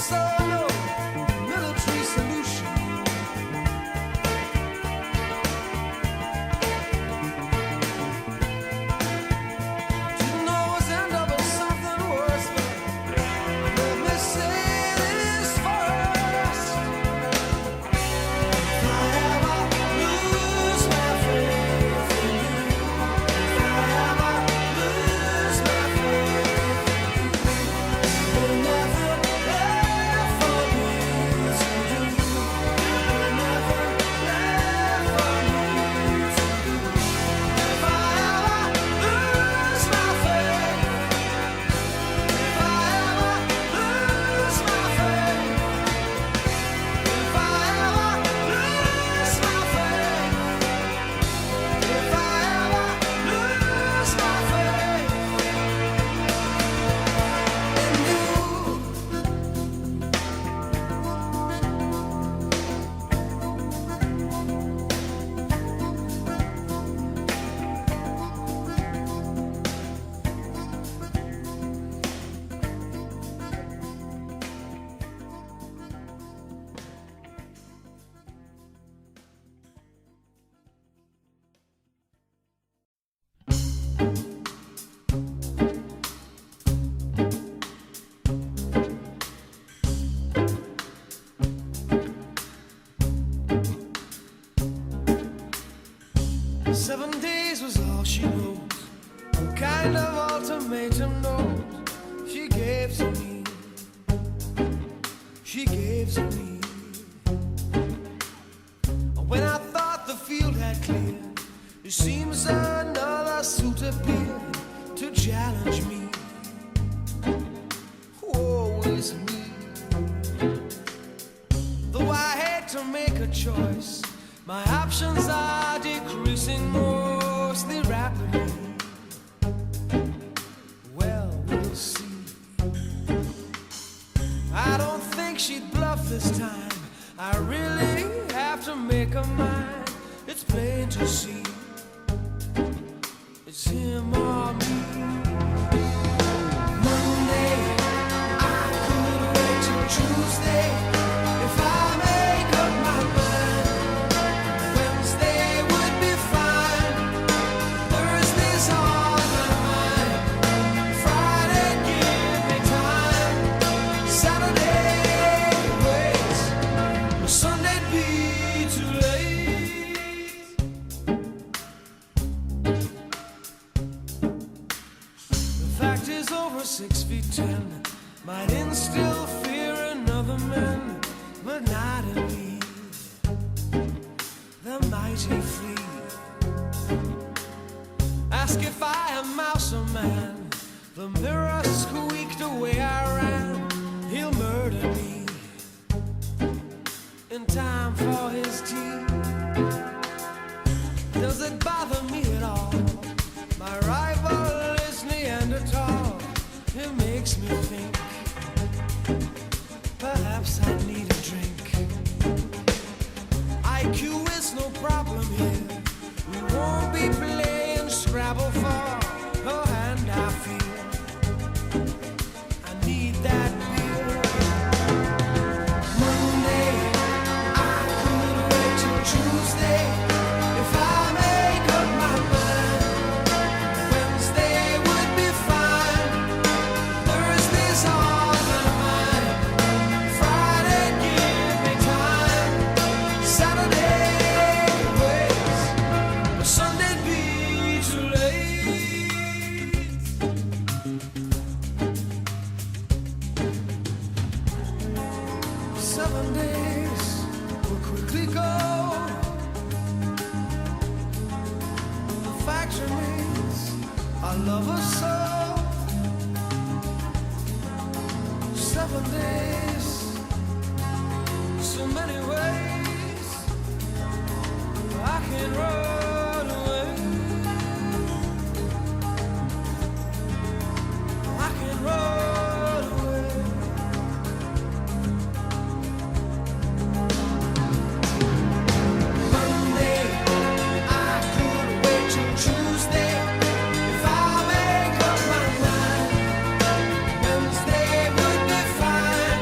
solo military solution. Didn't always end up in something worse, but let me say this first. If I ever lose my faith in you, if I ever lose my faith, you'll never left for me to do. You'll never left for me to do. If I ever lose my faith, if I ever lose my faith, if I ever lose my faith, if I ever lose my faith in you. Seven days was all she wrote, a kind of ultimatum note she gave to me. She gave to me. When I thought the field had cleared, it seems another suit appeared to challenge me. Woe is me. Though I had to make a choice, my options are decreasing mostly rapidly. Well, we'll see. I don't think she'd bluff this time. I really have to make a mind. It's plain to see. It's him or me. Monday, I could wait till Tuesday if I make up my mind. Wednesday would be fine. Thursday's on my mind. Friday, give me time. Saturday, wait. Sunday'd be too late. The fact is, over 6'10", might instill fear in other men, but not in me. The mighty flee. Ask if I am mouse or man. The mirror squeaked the way I ran. He'll murder me in time for his tea. Does it bother me at all? My rival is Neanderthal. It makes me think perhaps I need a drink. IQ is no problem here. We won't be playing Scrabble for her hand, I feel. I need that beer. Monday, I could wait till Tuesday if I make up my mind. Wednesday would be fine. Thursday's on my mind. Friday, give me time. Saturday, wait. But Sunday'd be too late. 7 days will quickly go. The fact remains, I love her so. 7 days, so many ways I can run away. I can run away. Monday, I could wait till Tuesday if I make up my mind. Wednesday would be fine.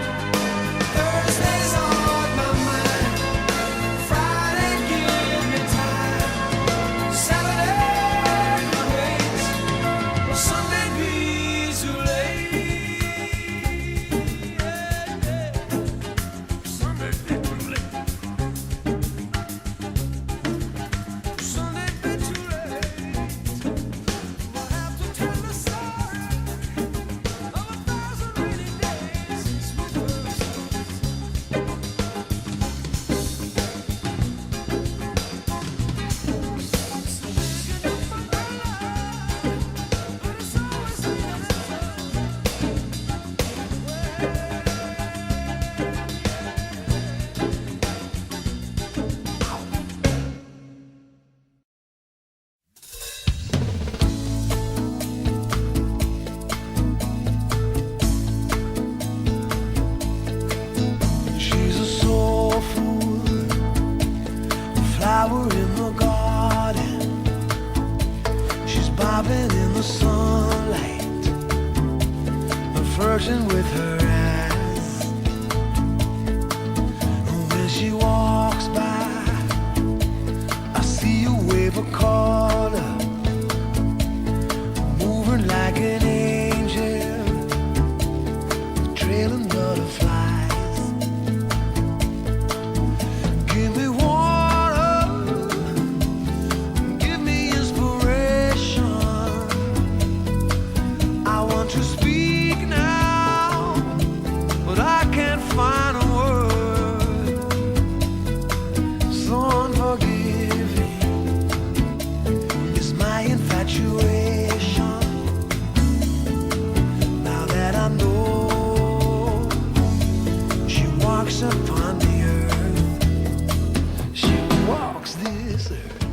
flirting with her eyes. When she walks by, I see you wave a corner, moving like an angel, trailing butterflies. Give me water, give me inspiration. I want to speak now, but I can't find a word. So unforgiving is my infatuation. Now that I know she walks upon the earth, she walks this earth.